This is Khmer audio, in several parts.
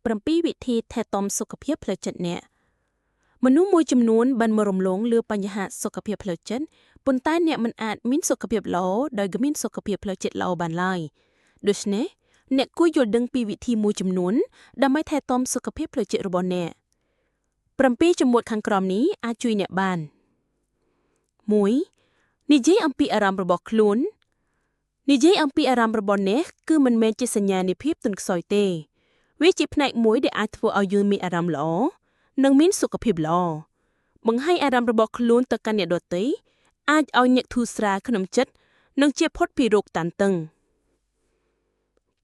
7 វិធីថែទាំសុខភាពផ្លូវចិត្តអ្នកមនុស្សមួយចំនួនបានមករំលងលើបញ្ហាសុខភាពផ្លូវចិត្តប៉ុន្តែអ្នកមិនអាចមានសុខភាពល្អដោយគ្មានសុខភាពផ្លូវចិត្តល្អបានឡើយដូច្នេះអ្នកគួរយល់ដឹងពីវិធីមួយចំនួនដើម្បីថែទាំសុខភាពផ្លូវចិត្តរបស់អ្នក7ចំនួនខាងក្រោមនេះអាចជួយអ្នកបាន 1. និយាយអំពីអារម្មណ៍របស់ខ្លួននិយាយអំពីអារម្មណ៍របស់អ្នកគឺមិនមែនជាសញ្ញានៃភាពទន់ខ្សោយទេវាជាផ្នែកមួយដែលអាចធ្វើឲ្យយើងមានអារម្មណ៍ល្អនិងមានសុខភាពល្អបង្ហាញអារម្មណ៍របស់ខ្លួនទៅកាន់អ្នកដទៃអាចឲ្យអ្នកធូរស្រាលក្នុងចិត្តនិងជៀសផុតពីរោគតានតឹង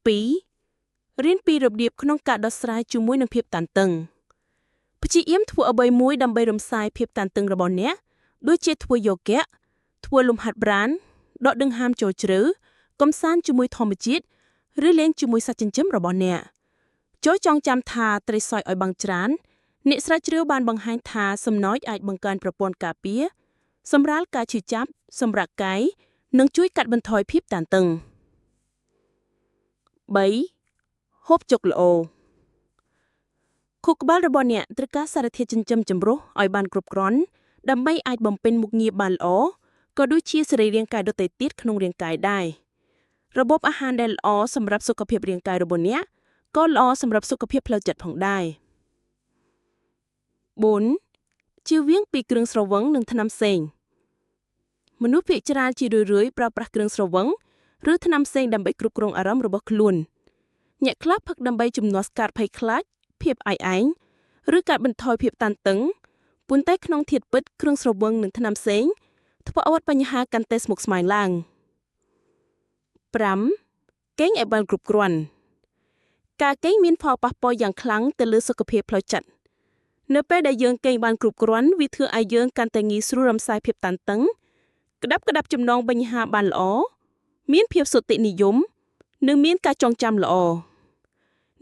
2. រៀនពីរបៀបក្នុងការដោះស្រាយជាមួយនឹងភាពតានតឹងព្យាយាមធ្វើអ្វីមួយដើម្បីរំសាយភាពតានតឹងរបស់អ្នកដូចជាធ្វើយ៉ូហ្គាធ្វើលំហាត់ប្រាណដកដង្ហើមចូលជ្រៅកម្សាន្តជាមួយធម្មជាតិឬលេងជាមួយសត្វចិញ្ចឹមរបស់អ្នកចូលចងចាំថាត្រីសយឲ្យបាំងច្រានអ្នកស្រាវជ្រាវបានបង្ហាញថាសំណើចអាចបង្កើនប្រព័ន្ធការពារសម្រាលការឈឺចាប់សម្រាប់កាយនិងជួយកាត់បន្ថយភាពតានតឹង 3. ហូបចុកល្អខួរក្បាលរបស់អ្នកត្រូវការសារធាតុចិញ្ចឹមចម្រុះឲ្យបានគ្រប់គ្រាន់ដើម្បីអាចបំពេញមុខងារបានល្អក៏ដូចជាសរីរាង្គកាយដទៃទៀតក្នុងរាងកាយដែររបបអាហារដែលល្អសម្រាប់សុខភាពរាងកាយរបស់អ្នកក៏ល្អសម្រាប់សុខភាពផ្លូវចិត្តផងដែរ 4. ជៀសវាងពីគ្រឿងស្រវឹងនិងថ្នាំផ្សេងមនុស្សភាគច្រើនជារឿយៗប្រើប្រាស់គ្រឿងស្រវឹងឬថ្នាំផ្សេងដើម្បីគ្រប់គ្រងអារម្មណ៍របស់ខ្លួនអ្នកខ្លះផឹកដើម្បីជំនាស់ការភ័យខ្លាចភាពឯកឯងឬកាត់បន្ថយភាពតានតឹងប៉ុន្តែក្នុងធាតុពិតគ្រឿងស្រវឹងនិងថ្នាំផ្សេងធ្វើឲ្យបញ្ហាកាន់តែស្មុគស្មាញឡើង 5. គេងឲ្យបានគ្រប់គ្រាន់ការគេងមានផលប៉ះពាល់យ៉ាងខ្លាំងទៅលើសុខភាពផ្លូវចិត្តនៅពេលដែលយើងគេងបានគ្រប់គ្រាន់វាធ្វើឲ្យយើងកាន់តែងាយស្រួលរំសាយភាពតានតឹងក្តាប់ចំណងបញ្ហាបានល្អមានភាពសុទិនិយមនិងមានការចងចាំល្អ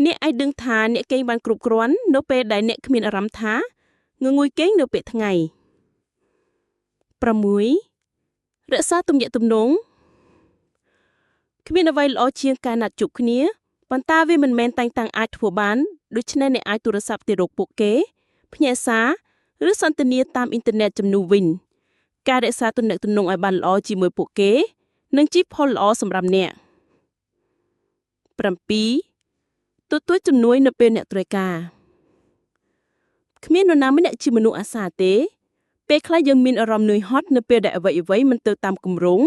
អ្នកអាចដឹងថាអ្នកគេងបានគ្រប់គ្រាន់នៅពេលដែលអ្នកគ្មានអារម្មណ៍ថាងងុយគេងនៅពេលថ្ងៃ 6. រក្សាទំនាក់ទំនងគ្មានអ្វីល្អជាងការណាត់ជួបគ្នាប៉ុន្តែវាមិនមែនតែងតាំងអាចធ្វើបានដូច្នេះអ្នកអាចទូរស័ព្ទទៅរកពួកគេផ្ញើសារឬសន្ទនាតាមអ៊ីនធឺណិតជំនួសវិញការរក្សាទំនាក់ទំនងឲ្យបានល្អជាមួយពួកគេនឹងជាផលល្អសម្រាប់អ្នក 7. ទទួលជំនួយនៅពេលអ្នកត្រូវការគ្មាននរណាម្នាក់ជាមនុស្សអាសាទេពេលខ្លះយើងមានអារម្មណ៍នឿយហត់នៅពេលដែលអ្វីៗមិនទៅតាមគម្រោង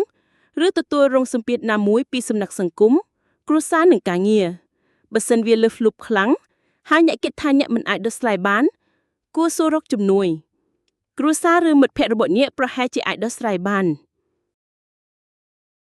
ឬទទួលរងសម្ពាធណាមួយពីសំណាក់សង្គមគ្រួសារនិងការងារបើសិនវាលើសលប់ខ្លាំងហើយអ្នកគិតថាអ្នកមិនអាចដោះស្រាយបានគួរសួររកជំនួយគ្រួសារឬមិត្តភ័ក្តិរបស់អ្នកប្រហែលជាអាចដោះស្រាយបាន